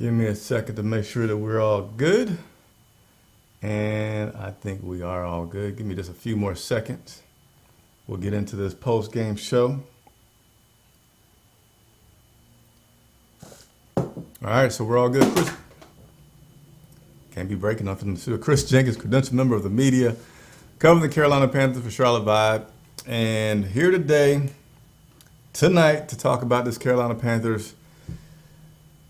Give me a second to make sure that we're all good. And I think we are all good. Give me just a few more seconds. We'll get into this post-game show. All right, so we're all good. Chris, can't be breaking nothing. Chris Jenkins, credentialed member of the media, covering the Carolina Panthers for Charlotte Vibe. And here tonight, to talk about this Carolina Panthers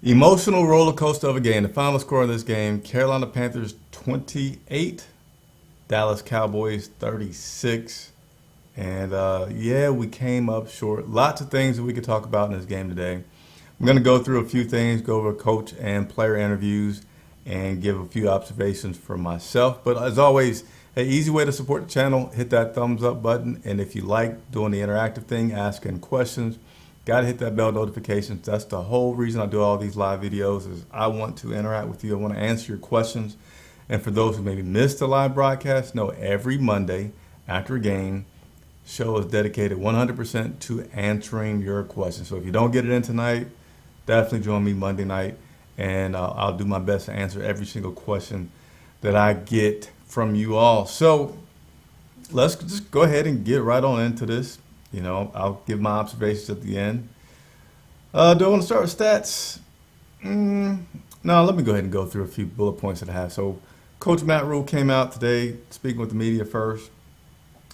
emotional roller coaster of a game. The final score of this game, Carolina Panthers 28, Dallas Cowboys 36. And yeah, we came up short. Lots of things that we could talk about in this game today. I'm going to go through a few things, go over coach and player interviews, and give a few observations for myself. But as always, an easy way to support the channel, hit that thumbs up button. And if you like doing the interactive thing, asking questions, got to hit that bell notifications. That's the whole reason I do all these live videos, is I want to interact with you. I want to answer your questions. And for those who maybe missed the live broadcast, know every Monday after a game, show is dedicated 100% to answering your questions. So if you don't get it in tonight, definitely join me Monday night, and I'll do my best to answer every single question that I get from you all. So let's just go ahead and get right on into this. You know, I'll give my observations at the end. Do I want to start with stats? No, let me go ahead and go through a few bullet points that I have. So Coach Matt Rhule came out today, speaking with the media first,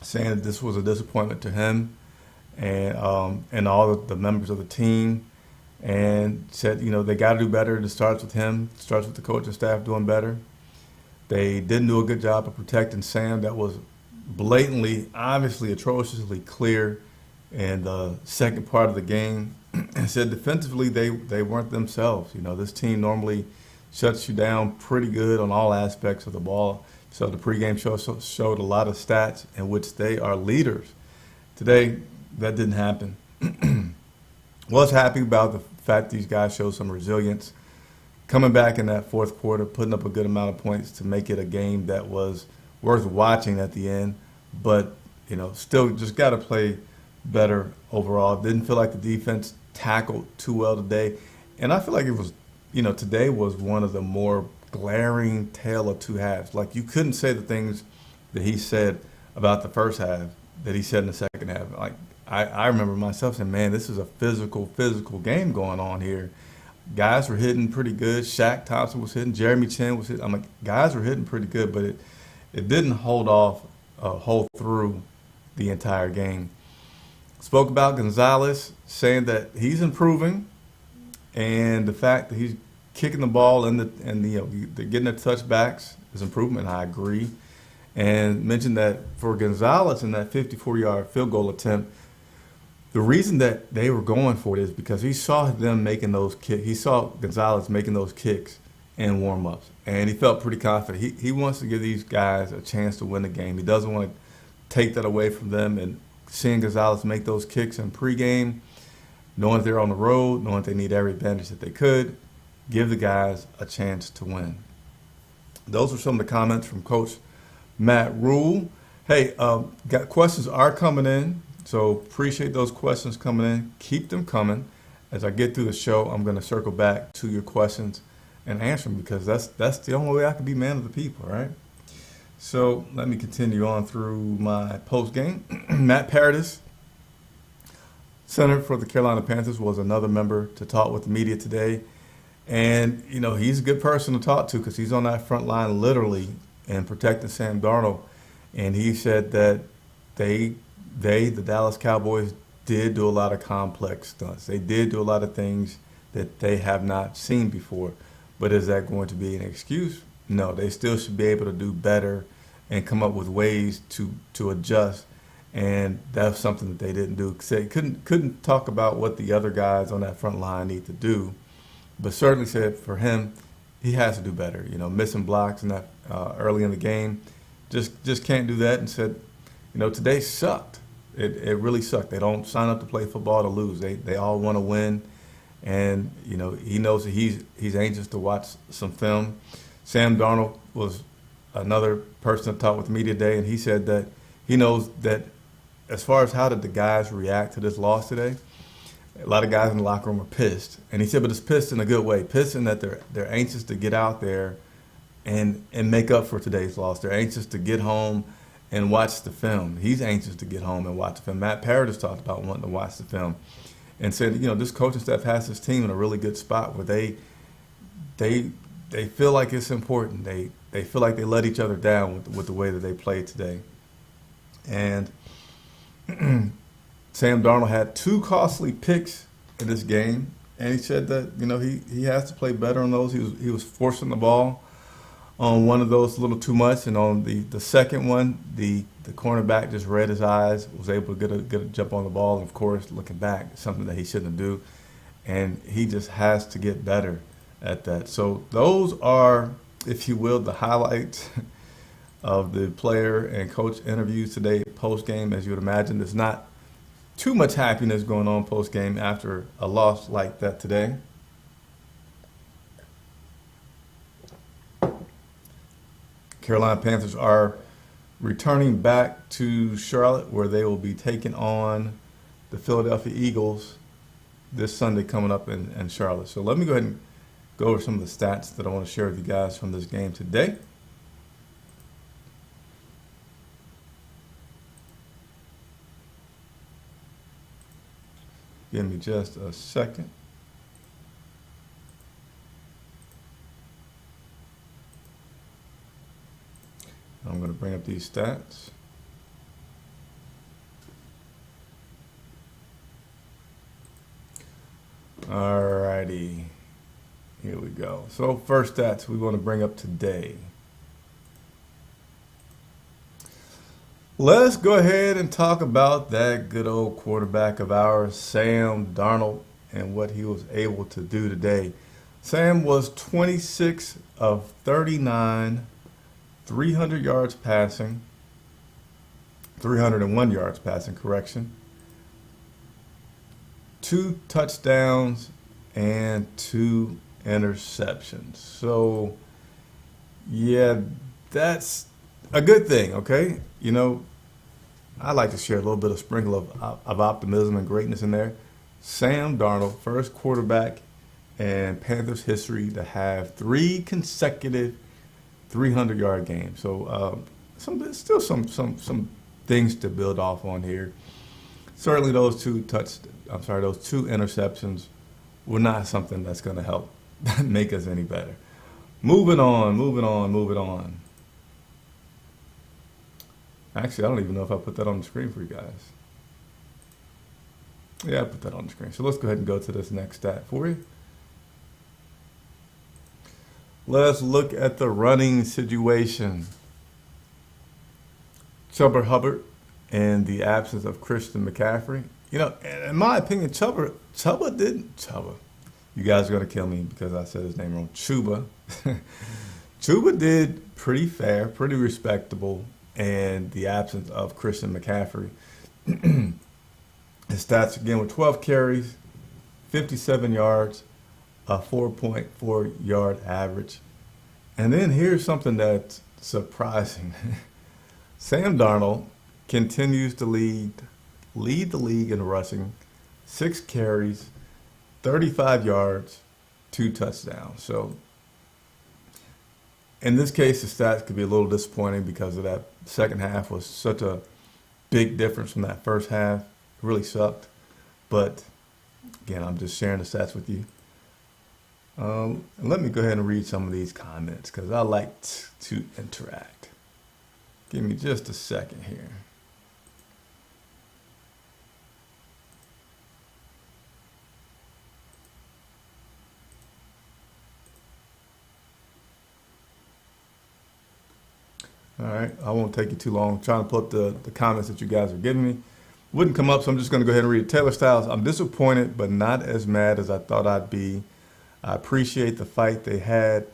saying that this was a disappointment to him and all of the members of the team, and said, you know, they got to do better. It starts with him, starts with the coach and staff doing better. They didn't do a good job of protecting Sam. That was blatantly, obviously, atrociously clear in the second part of the game. And said defensively they weren't themselves. You know, this team normally shuts you down pretty good on all aspects of the ball. So the pregame show showed a lot of stats in which they are leaders. Today, that didn't happen. Was happy about the fact these guys showed some resilience, coming back in that fourth quarter, putting up a good amount of points to make it a game that was worth watching at the end. But, you know, still just got to play better overall. Didn't feel like the defense tackled too well today. And I feel like it was, you know, today was one of the more glaring tale of two halves. Like, you couldn't say the things that he said about the first half that he said in the second half. Like, I remember myself saying, man, this is a physical game going on here. Guys were hitting pretty good. Shaq Thompson was hitting. Jeremy Chin was hitting. I'm like, guys were hitting pretty good, but it didn't hold through the entire game. Spoke about Gonzalez, saying that he's improving, and the fact that he's kicking the ball and they're getting the touchbacks is improvement. I agree. And mentioned that for Gonzalez in that 54-yard field goal attempt, the reason that they were going for it is because he saw them making those kicks. He saw Gonzalez making those kicks in warm-ups, and he felt pretty confident. He wants to give these guys a chance to win the game. He doesn't want to take that away from them. And seeing Gonzalez make those kicks in pregame, knowing they're on the road, knowing they need every advantage that they could, give the guys a chance to win. Those are some of the comments from Coach Matt Rhule. Hey, questions are coming in, so appreciate those questions coming in. Keep them coming. As I get through the show, I'm going to circle back to your questions and answer them, because that's the only way I can be man of the people, right? So let me continue on through my post game. Matt Paradis, center for the Carolina Panthers, was another member to talk with the media today. And, you know, he's a good person to talk to, because he's on that front line literally and protecting Sam Darnold. And he said that the Dallas Cowboys, did do a lot of complex stunts. They did do a lot of things that they have not seen before. But is that going to be an excuse? No, they still should be able to do better and come up with ways to adjust. And that's something that they didn't do. Couldn't talk about what the other guys on that front line need to do, but certainly said for him, he has to do better. You know, missing blocks and that early in the game, just can't do that. And said, you know, today sucked. It really sucked. They don't sign up to play football to lose. They all want to win. And, you know, he knows that he's anxious to watch some film. Sam Darnold was another person to talk with the media today, and he said that he knows that as far as how did the guys react to this loss today, A lot of guys in the locker room are pissed, and he said, but it's pissed in a good way. Pissed in that they're anxious to get out there and make up for today's loss. They're anxious to get home and watch the film. He's anxious to get home and watch the film. Matt Parrott has talked about wanting to watch the film, and said, this coaching staff has this team in a really good spot where they feel like it's important. They feel like they let each other down with the way that they played today. And Sam Darnold had 2 costly picks in this game, and he said that he has to play better on those. He was forcing the ball on one of those a little too much, and on the second one, the cornerback just read his eyes, was able to get a jump on the ball. And of course, looking back, something that he shouldn't do, and he just has to get better at that. So those are, if you will, the highlights of the player and coach interviews today post game. As you would imagine, there's not too much happiness going on post game after a loss like that today. Carolina Panthers are returning back to Charlotte, where they will be taking on the Philadelphia Eagles this Sunday coming up in Charlotte. So let me go ahead and go over some of the stats that I want to share with you guys from this game today. Give me just a second. I'm going to bring up these stats. Alrighty, here we go. So first stats we want to bring up today. Let's go ahead and talk about that good old quarterback of ours, Sam Darnold, and what he was able to do today. Sam was 26 of 39, 300 yards passing, 301 yards passing, correction. 2 touchdowns and 2 interceptions. So, yeah, that's a good thing, okay? I like to share a little bit of sprinkle of optimism and greatness in there. Sam Darnold, first quarterback in Panthers history to have 3 consecutive 300-yard games. So still some things to build off on here. Certainly those 2 interceptions were not something that's going to help make us any better. Moving on. Actually, I don't even know if I put that on the screen for you guys. Yeah, I put that on the screen. So let's go ahead and go to this next stat for you. Let's look at the running situation. Chuba Hubbard and the absence of Christian McCaffrey. In my opinion, Chuba. You guys are going to kill me because I said his name wrong. Chuba. Chuba did pretty fair, pretty respectable, and the absence of Christian McCaffrey. His stats again were 12 carries, 57 yards, a 4.4 yard average. And then here's something that's surprising. Sam Darnold continues to lead the league in rushing, 6 carries, 35 yards, 2 touchdowns. So in this case, the stats could be a little disappointing because of that second half was such a big difference from that first half. It really sucked. But again, I'm just sharing the stats with you. And let me go ahead and read some of these comments because I like to interact. Give me just a second here. All right, I won't take you too long. I'm trying to pull up the comments that you guys are giving me. Wouldn't come up, so I'm just going to go ahead and read it. Taylor Styles, I'm disappointed, but not as mad as I thought I'd be. I appreciate the fight they had.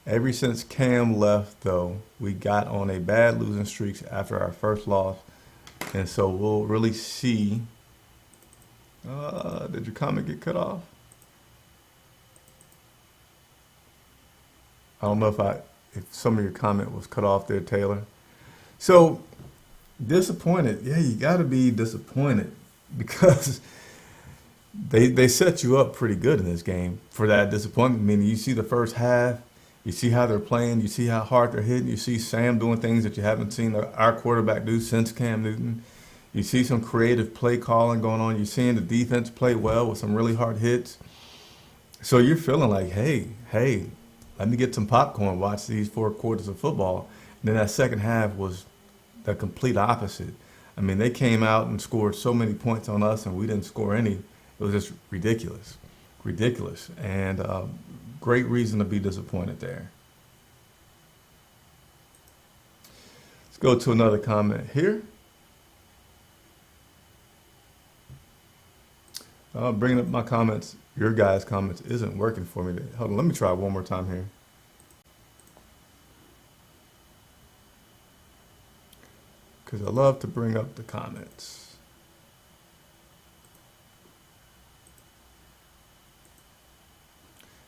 Ever since Cam left, though, we got on a bad losing streak after our first loss. And so we'll really see. Did your comment get cut off? I don't know if some of your comment was cut off there, Taylor. So disappointed. Yeah, you got to be disappointed because they set you up pretty good in this game for that disappointment. I mean, you see the first half, you see how they're playing, you see how hard they're hitting, you see Sam doing things that you haven't seen our quarterback do since Cam Newton. You see some creative play calling going on. You're seeing the defense play well with some really hard hits. So you're feeling like, hey, let me get some popcorn, watch these 4 quarters of football. And then that second half was the complete opposite. I mean, they came out and scored so many points on us, and we didn't score any. It was just ridiculous, ridiculous, and great reason to be disappointed there. Let's go to another comment here. Bringing up my comments, your guys' comments isn't working for me. Hold on, let me try one more time here. Because I love to bring up the comments.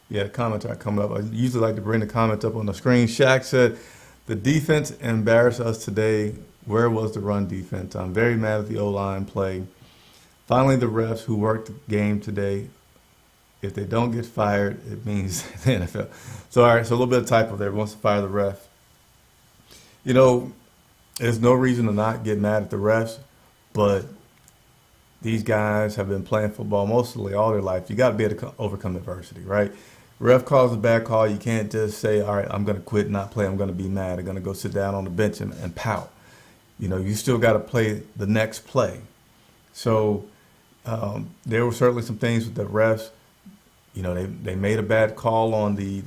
Yeah, the comments aren't coming up. I usually like to bring the comments up on the screen. Shaq said, the defense embarrassed us today. Where was the run defense? I'm very mad at the O-line play. Finally, the refs who worked the game today, if they don't get fired, it means the NFL. So, all right, so a little bit of typo there. Wants to fire the ref. You know, there's no reason to not get mad at the refs, but these guys have been playing football mostly all their life. You got to be able to overcome adversity, right? Ref calls a bad call. You can't just say, all right, I'm going to quit, not play. I'm going to be mad. I'm going to go sit down on the bench and pout. You know, you still got to play the next play. So there were certainly some things with the refs. You know, they made a bad call on the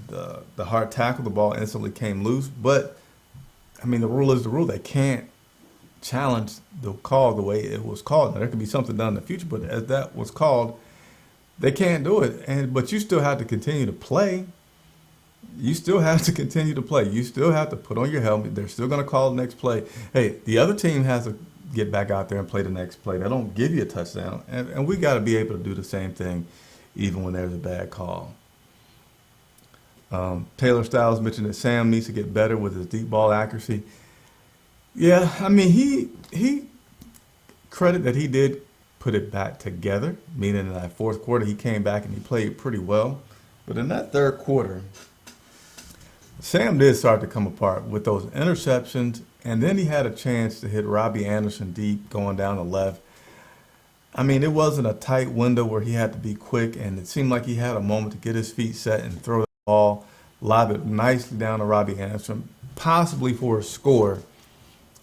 hard tackle. The ball instantly came loose. But, I mean, the rule is the rule. They can't challenge the call the way it was called. Now, there could be something done in the future, but as that was called, they can't do it. But you still have to continue to play. You still have to continue to play. You still have to put on your helmet. They're still going to call the next play. Hey, the other team has to get back out there and play the next play. They don't give you a touchdown. And we got to be able to do the same thing even when there's a bad call. Taylor Styles mentioned that Sam needs to get better with his deep ball accuracy. Yeah, I mean, he credit that he did put it back together, meaning in that fourth quarter he came back and he played pretty well. But in that third quarter, Sam did start to come apart with those interceptions, and then he had a chance to hit Robbie Anderson deep going down the left. I mean, it wasn't a tight window where he had to be quick, and it seemed like he had a moment to get his feet set and throw the ball, lob it nicely down to Robbie Anderson, possibly for a score.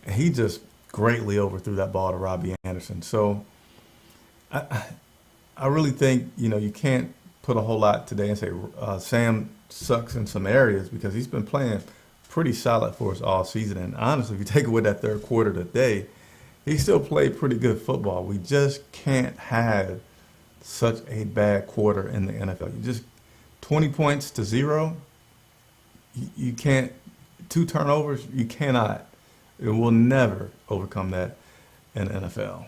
And he just greatly overthrew that ball to Robbie Anderson. So I really think, you know, you can't put a whole lot today and say Sam sucks in some areas, because he's been playing pretty solid for us all season. And honestly, if you take away that third quarter today, he still played pretty good football. We just can't have such a bad quarter in the NFL. You just 20 points to 0. You can't, 2 turnovers, you cannot. It will never overcome that in the NFL.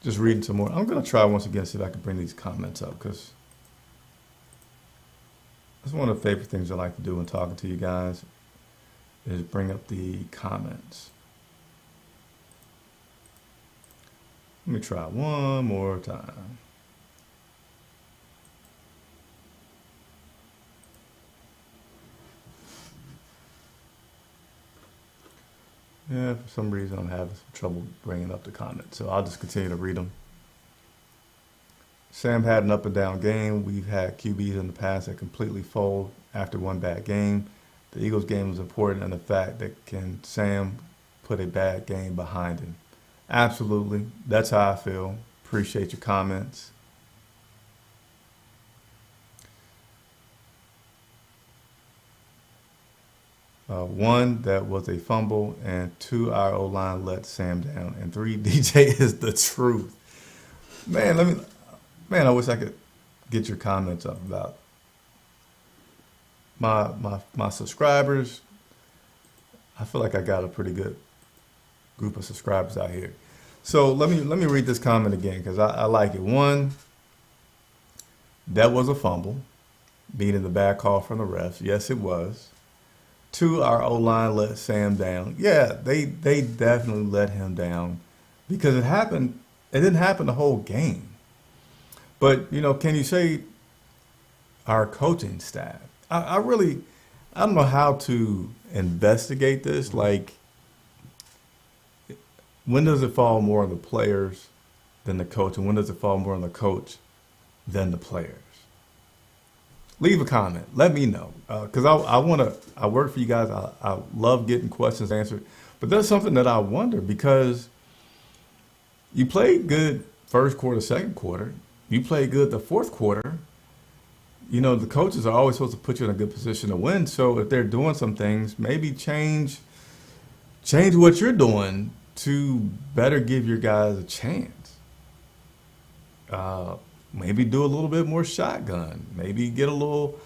Just reading some more. I'm going to try once again to see if I can bring these comments up, because that's one of the favorite things I like to do when talking to you guys is bring up the comments. Let me try one more time. Yeah, for some reason I'm having some trouble bringing up the comments, so I'll just continue to read them. Sam had an up and down game. We've had QBs in the past that completely fold after one bad game. The Eagles game was important in the fact that can Sam put a bad game behind him? Absolutely. That's how I feel. Appreciate your comments. One, that was a fumble, and 2, our O-line let Sam down, and 3, DJ is the truth. Man, I wish I could get your comments up about my subscribers. I feel like I got a pretty good group of subscribers out here. So let me read this comment again, because I like it. 1, that was a fumble, meaning the bad call from the refs. Yes, it was. To our O-line let Sam down. Yeah, they definitely let him down because it happened. It didn't happen the whole game. But can you say our coaching staff? I really, I don't know how to investigate this. Like, when does it fall more on the players than the coach, and when does it fall more on the coach than the players? Leave a comment. Let me know because I want to. I work for you guys. I love getting questions answered, but there's something that I wonder because you played good first quarter, second quarter. You played good the fourth quarter. The coaches are always supposed to put you in a good position to win. So if they're doing some things, maybe change what you're doing to better give your guys a chance. Maybe do a little bit more shotgun. Maybe get a little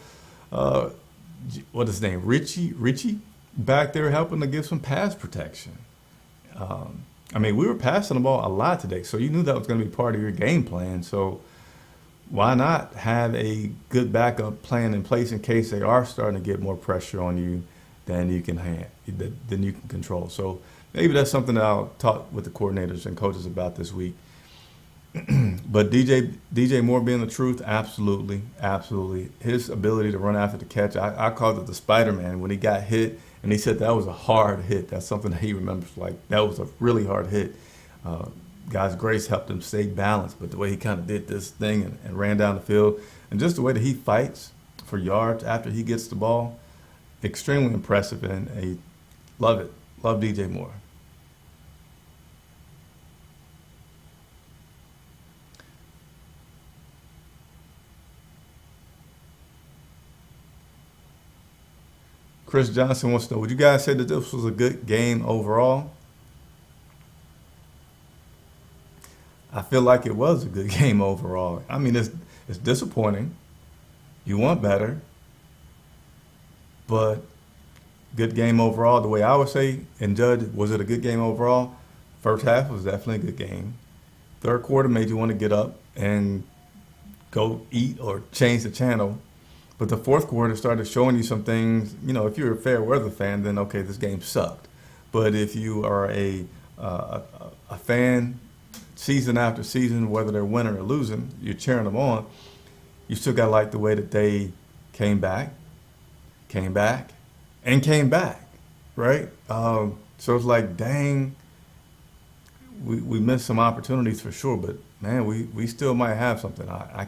uh, what is his name, Richie back there helping to give some pass protection. I mean, we were passing the ball a lot today, so you knew that was going to be part of your game plan. So why not have a good backup plan in place in case they are starting to get more pressure on you than you can control. So maybe that's something that I'll talk with the coordinators and coaches about this week. But DJ Moore being the truth, absolutely, absolutely. His ability to run after the catch, I called it the Spider-Man when he got hit, and he said that was a hard hit. That's something that he remembers. Like that was a really hard hit. Guys, Grace helped him stay balanced, but the way he kind of did this thing and ran down the field, and just the way that he fights for yards after he gets the ball, extremely impressive, and love it. Love DJ Moore. Chris Johnson wants to know, would you guys say that this was a good game overall? I feel like it was a good game overall. I mean, it's disappointing. You want better, but good game overall. The way I would say and judge, was it a good game overall? First half was definitely a good game. Third quarter made you want to get up and go eat or change the channel. But the fourth quarter started showing you some things. If you're a fair weather fan, then okay, this game sucked. But if you are a fan, season after season, whether they're winning or losing, you're cheering them on. You still got to like the way that they came back, came back, and came back, right? So it's like, dang, we missed some opportunities for sure. But man, we still might have something. I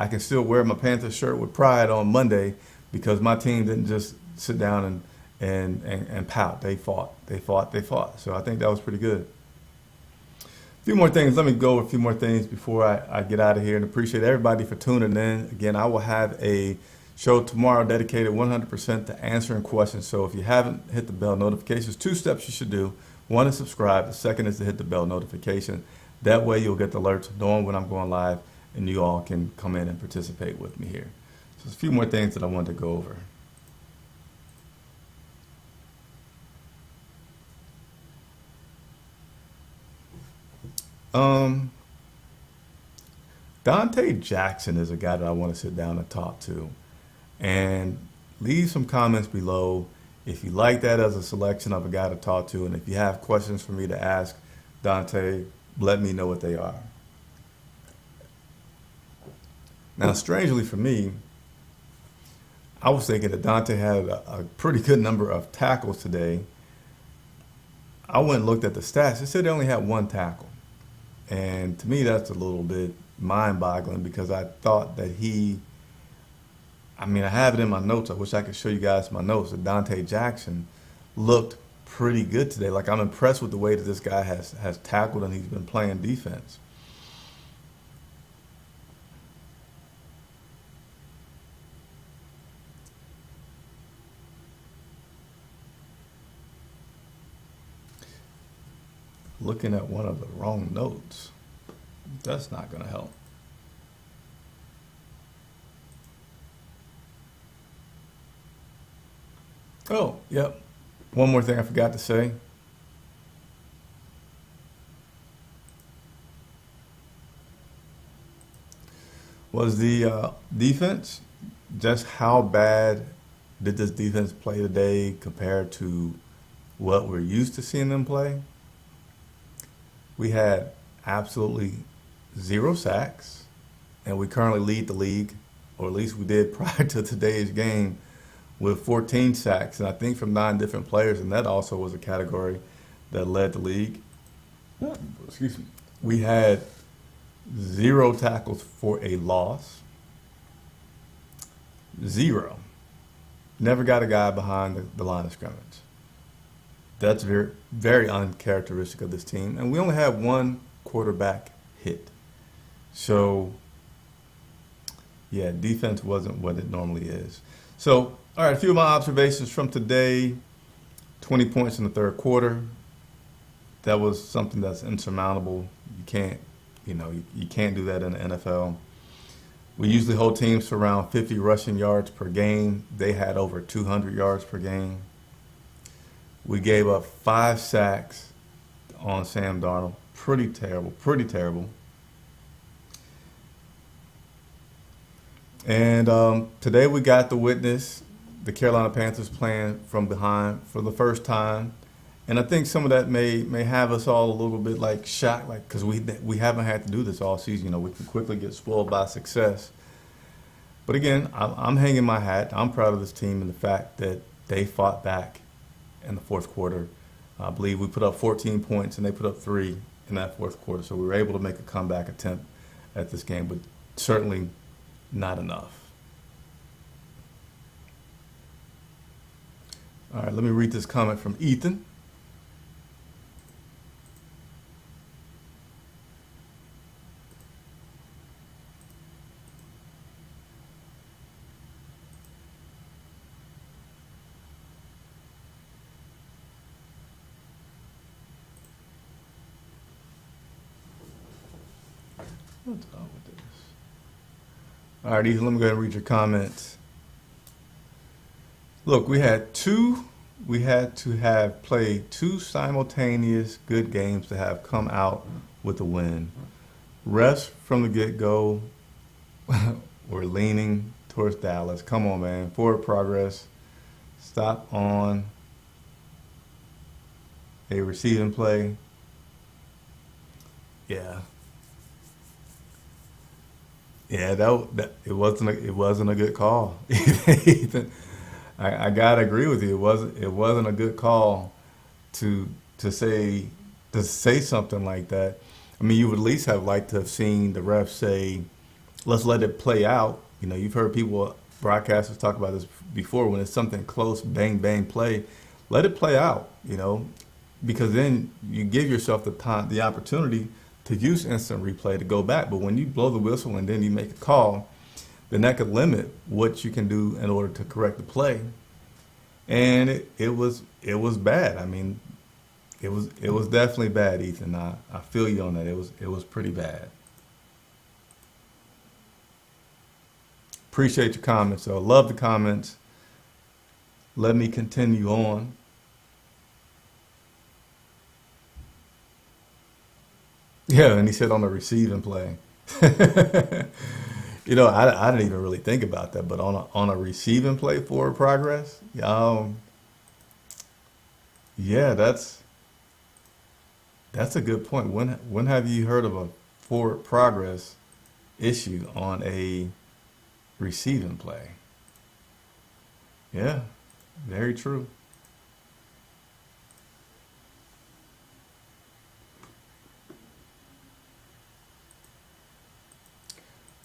can still wear my Panthers shirt with pride on Monday because my team didn't just sit down and pout. They fought. So I think that was pretty good. A few more things. Let me go over a few more things before I get out of here, and appreciate everybody for tuning in. Again, I will have a show tomorrow dedicated 100% to answering questions. So if you haven't hit the bell notifications, 2 steps you should do. One is subscribe. The second is to hit the bell notification. That way you'll get the alerts knowing when I'm going live, and you all can come in and participate with me here. So there's a few more things that I wanted to go over. Dante Jackson is a guy that I want to sit down and talk to. And leave some comments below if you like that as a selection of a guy to talk to. And if you have questions for me to ask Dante, let me know what they are. Now, strangely for me, I was thinking that Dante had a pretty good number of tackles today. I went and looked at the stats. It said he only had 1 tackle. And to me, that's a little bit mind-boggling because I thought that I have it in my notes. I wish I could show you guys my notes. That Dante Jackson looked pretty good today. Like, I'm impressed with the way that this guy has tackled and he's been playing defense. Looking at one of the wrong notes. That's not going to help. Oh, yep. One more thing I forgot to say. Was the defense, just how bad did this defense play today compared to what we're used to seeing them play? We had absolutely 0 sacks, and we currently lead the league, or at least we did prior to today's game, with 14 sacks, and I think from 9 different players, and that also was a category that led the league. Excuse me. We had 0 tackles for a loss. 0. Never got a guy behind the line of scrimmage. That's very, very uncharacteristic of this team. And we only had 1 quarterback hit. So, yeah, defense wasn't what it normally is. So, all right, a few of my observations from today. 20 points in the third quarter. That was something that's insurmountable. You can't, you can't do that in the NFL. We usually hold teams to around 50 rushing yards per game. They had over 200 yards per game. We gave up 5 sacks on Sam Darnold. Pretty terrible, pretty terrible. And today we got to witness the Carolina Panthers playing from behind for the first time. And I think some of that may have us all a little bit like shocked, like because we haven't had to do this all season. We can quickly get spoiled by success. But again, I'm hanging my hat. I'm proud of this team and the fact that they fought back in the fourth quarter. I believe we put up 14 points and they put up 3 in that fourth quarter. So we were able to make a comeback attempt at this game, but certainly not enough. All right, let me read this comment from Ethan. What's wrong with this? All right, Ethan, let me go ahead and read your comments. Look, we had to have played 2 simultaneous good games to have come out with a win. Refs from the get-go were leaning towards Dallas. Come on, man. Forward progress. Stop on a receiving play. Yeah. Yeah, that it wasn't a good call. Ethan, I gotta agree with you. It wasn't a good call to say something like that. I mean, you would at least have liked to have seen the ref say, "Let's let it play out." You've heard people, broadcasters, talk about this before. When it's something close, bang bang play, let it play out. Because then you give yourself the opportunity to use instant replay to go back. But when you blow the whistle and then you make a call, then that could limit what you can do in order to correct the play. And it was bad. I mean, it was definitely bad, Ethan. I feel you on that. It was pretty bad. Appreciate your comments. So love the comments. Let me continue on. Yeah, and he said on the receiving play. I didn't even really think about that, but on a receiving play, forward progress, yeah, that's a good point. When have you heard of a forward progress issue on a receiving play? Yeah, very true.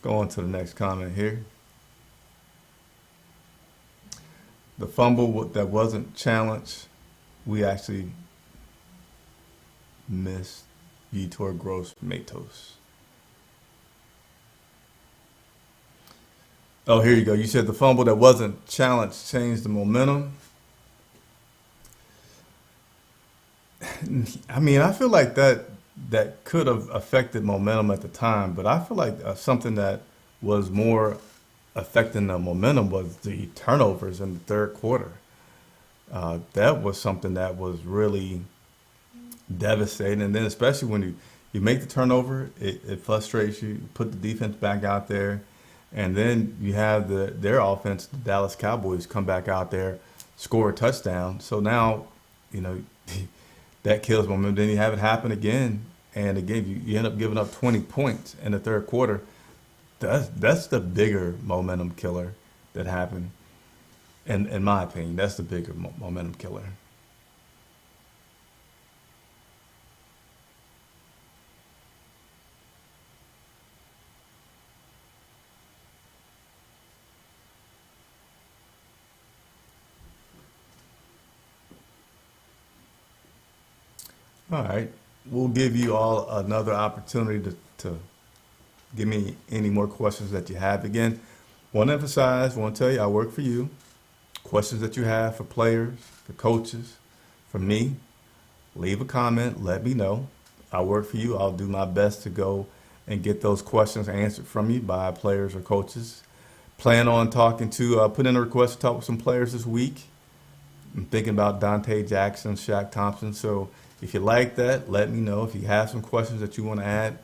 Go on to the next comment here. The fumble that wasn't challenged, we actually missed Vitor Gross Matos. Oh, here you go. You said the fumble that wasn't challenged changed the momentum. I mean, I feel like that could have affected momentum at the time, but I feel like something that was more affecting the momentum was the turnovers in the third quarter. That was something that was really devastating. And then especially when you make the turnover, it frustrates you. You put the defense back out there. And then you have their offense, the Dallas Cowboys, come back out there, score a touchdown. So now, you know, that kills momentum. Then you have it happen again, and again you end up giving up 20 points in the third quarter. That's the bigger momentum killer that happened. In my opinion, that's the bigger momentum killer. All right. We'll give you all another opportunity to give me any more questions that you have. Again, want to emphasize, want to tell you, I work for you. Questions that you have for players, for coaches, for me, leave a comment, let me know. I work for you. I'll do my best to go and get those questions answered from you by players or coaches. Plan on talking to, put in a request to talk with some players this week. I'm thinking about Dante Jackson, Shaq Thompson. So if you like that, let me know. If you have some questions that you want to add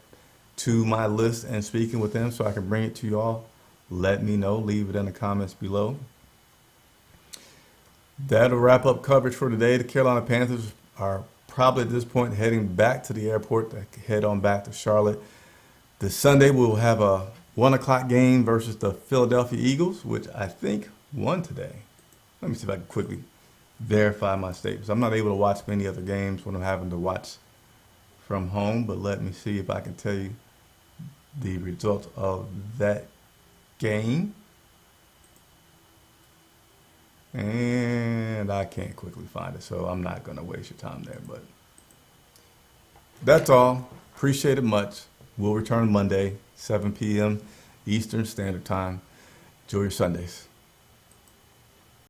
to my list and speaking with them so I can bring it to you all, let me know. Leave it in the comments below. That'll wrap up coverage for today. The Carolina Panthers are probably at this point heading back to the airport to head on back to Charlotte. This Sunday we'll have a 1 o'clock game versus the Philadelphia Eagles, which I think won today. Let me see if I can quickly verify my statements. I'm not able to watch many other games when I'm having to watch from home, but let me see if I can tell you the results of that game. And I can't quickly find it, so I'm not going to waste your time there. But that's all. Appreciate it much. We'll return Monday, 7 p.m. Eastern Standard Time. Enjoy your Sundays.